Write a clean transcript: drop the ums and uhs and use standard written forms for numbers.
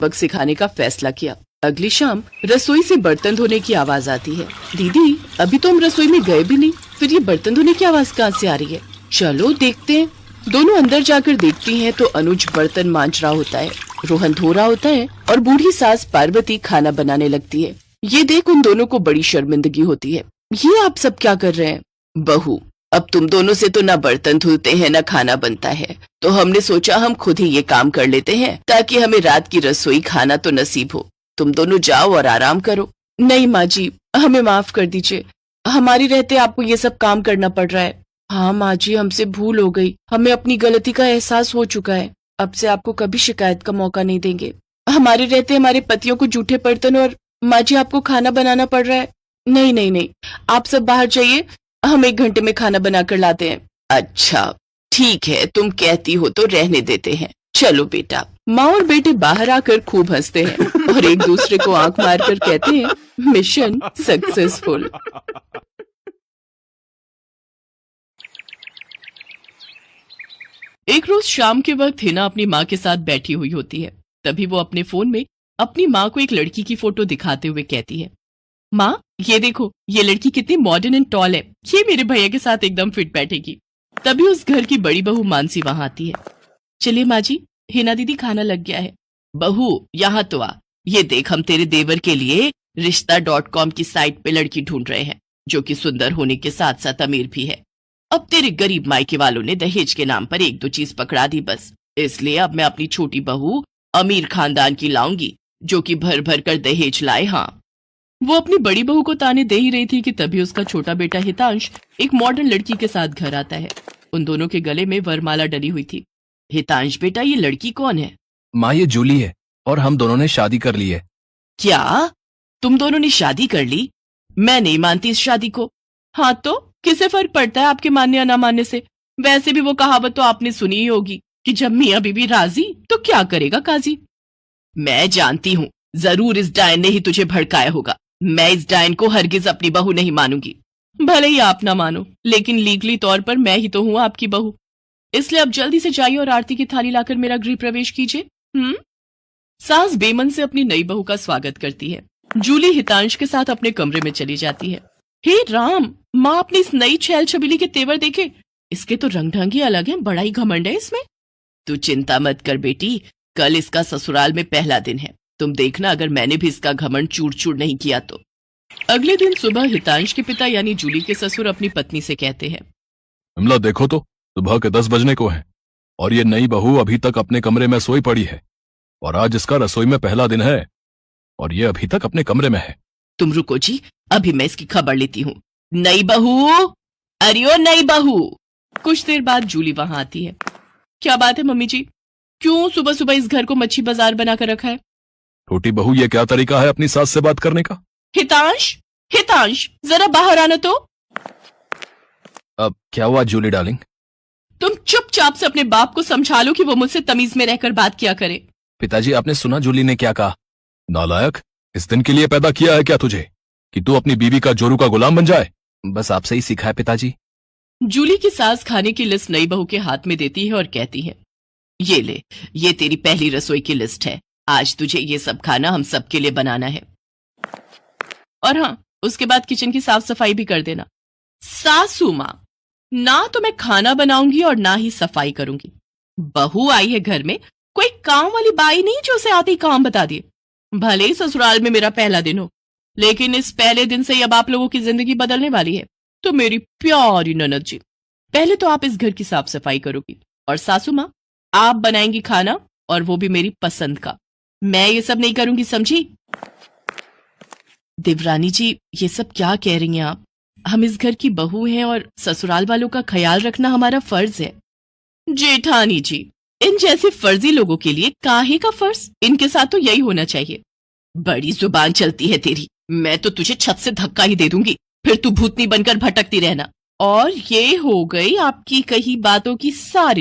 सबक सिखाने का फैसला किया। अगली शाम रसोई से बर्तन धोने की आवाज आती है। दीदी, अभी तो हम रसोई में गए भी नहीं, फिर ये बर्तन धोने की आवाज कहाँ से आ रही है? चलो देखते हैं। दोनों अंदर जाकर देखती हैं तो अनुज बर्तन मांज रहा होता है, रोहन धो रहा होता है और बूढ़ी सास पार्वती खाना बनाने लगती है। ये देख उन दोनों को बड़ी शर्मिंदगी होती है। ये आप सब क्या कर रहे हैं? बहू, अब तुम दोनों से तो ना बर्तन धुलते हैं ना खाना बनता है, तो हमने सोचा हम खुद ही ये काम कर लेते हैं ताकि हमें रात की रसोई खाना तो नसीब हो। तुम दोनों जाओ और आराम करो। नहीं माँ जी, हमें माफ कर दीजिए, हमारी रहते आपको ये सब काम करना पड़ रहा है। हाँ माँ जी, हमसे भूल हो गई, हमें अपनी गलती का एहसास हो चुका है। अब से आपको कभी शिकायत का मौका नहीं देंगे। हमारे रहते हमारे पतियों को जूठे बर्तन और माँ जी आपको खाना बनाना पड़ रहा है। नहीं नहीं नहीं, आप सब बाहर जाइए, हम 1 घंटे में खाना बनाकर लाते हैं। अच्छा ठीक है, तुम कहती हो तो रहने देते हैं। चलो बेटा। माँ और बेटे बाहर आकर खूब हंसते हैं और एक दूसरे को आंख मारकर कहते हैं, मिशन सक्सेसफुल। एक रोज शाम के वक्त हिना अपनी माँ के साथ बैठी हुई होती है। तभी वो अपने फोन में अपनी माँ को एक लड़की की फोटो दिखाते हुए कहती है, माँ ये देखो, ये लड़की कितनी मॉडर्न एंड टॉल है, ये मेरे भैया के साथ एकदम फिट बैठेगी। तभी उस घर की बड़ी बहू मानसी वहां आती है। चलिए माँ जी, हिना दीदी खाना लग गया है। बहू यहाँ तो आ, ये देख हम तेरे देवर के लिए रिश्ता.com की साइट पे लड़की ढूंढ रहे हैं, जो कि सुंदर होने के साथ साथ अमीर भी है। अब तेरे गरीब मायके वालों ने दहेज के नाम पर 1-2 चीज पकड़ा दी बस, इसलिए अब मैं अपनी छोटी बहू अमीर खानदान की लाऊंगी, जो कि भर भर कर दहेज लाए। हाँ, वो अपनी बड़ी बहू को ताने दे ही रही थी कि तभी उसका छोटा बेटा हितांश एक मॉडर्न लड़की के साथ घर आता है। उन दोनों के गले में वरमाला डली हुई थी। हितांश बेटा, ये लड़की कौन है? माँ, ये जूली है और हम दोनों ने शादी कर ली है। क्या तुम दोनों ने शादी कर ली? मैं नहीं मानती इस शादी को। हाँ तो किसे फर्क पड़ता है आपके मानने या ना मानने से? वैसे भी वो कहावत तो आपने सुनी ही होगी कि जब मियाँ बीबी राजी तो क्या करेगा काजी। मैं जानती हूँ, जरूर इस डायन ने ही तुझे भड़काया होगा। मैं इस डायन को हरगिज अपनी बहू नहीं मानूंगी। भले ही आप ना मानो, लेकिन लीगली तौर पर मैं ही तो हूँ आपकी बहू। इसलिए अब जल्दी से जाइए और आरती की थाली लाकर मेरा गृह प्रवेश कीजिए। सास बेमन से अपनी नई बहू का स्वागत करती है। जूली हितांश के साथ अपने कमरे में चली जाती है। हे राम, माँ अपनी इस नई छैल छबीली के तेवर देखे, इसके तो रंग ढंग ही अलग है, बड़ा ही घमंड है इसमें। तू चिंता मत कर बेटी, कल इसका ससुराल में पहला दिन है, तुम देखना अगर मैंने भी इसका घमंड चूर चूर नहीं किया तो। अगले दिन सुबह हितांश के पिता यानी जूली के ससुर अपनी पत्नी से कहते हैं, विमला देखो तो, सुबह के 10 बजने को है और ये नई बहू अभी तक अपने कमरे में सोई पड़ी है, और आज इसका रसोई में पहला दिन है और ये अभी तक अपने कमरे में है। तुम रुको जी, अभी मैं इसकी खबर लेती हूँ। नई बहू, अरे ओ नई बहू। कुछ देर बाद जूली वहां आती है। क्या बात है मम्मी जी, क्यों सुबह सुबह इस घर को मच्छी बाजार बनाकर रखा है? छोटी बहू, ये क्या तरीका है अपनी सास से बात करने का? हितांश, हितांश जरा बाहर आना तो। अब क्या हुआ जूली डार्लिंग? तुम चुपचाप से अपने बाप को समझा लो कि वो मुझसे तमीज में रहकर बात किया करे। पिताजी, आपने सुना जूली ने क्या कहा? नालायक, इस दिन के लिए पैदा किया है क्या तुझे कि तू अपनी बीवी का जोरू का गुलाम बन जाए? बस आपसे ही सीखा है पिताजी। जूली की सास खाने की लिस्ट नई बहू के हाथ में देती है और कहती है, ये ले, ये तेरी पहली रसोई की लिस्ट है, आज तुझे ये सब खाना हम सबके लिए बनाना है। और हाँ, उसके बाद किचन की साफ सफाई भी कर देना। सासू माँ, ना तो मैं खाना बनाऊंगी और ना ही सफाई करूंगी। बहू आई है घर में, कोई काम वाली बाई नहीं जो उसे आते ही काम बता दिए। भले ही ससुराल में मेरा पहला दिन हो, लेकिन इस पहले दिन से ही अब आप लोगों की जिंदगी बदलने वाली है। तो मेरी प्यारी ननद जी, पहले तो आप इस घर की साफ सफाई करोगी और सासू माँ आप बनाएंगी खाना, और वो भी मेरी पसंद का। मैं ये सब नहीं करूंगी, समझी? देवरानी जी, ये सब क्या कह रही हैं आप? हम इस घर की बहू हैं और ससुराल वालों का ख्याल रखना हमारा फर्ज है। जेठानी जी, इन जैसे फर्जी लोगों के लिए काहे का फर्ज? इनके साथ तो यही होना चाहिए। बड़ी जुबान चलती है तेरी, मैं तो तुझे छत से धक्का ही दे दूंगी, फिर तू भूतनी बनकर भटकती रहना। और ये हो गई आपकी कही बातों की सारी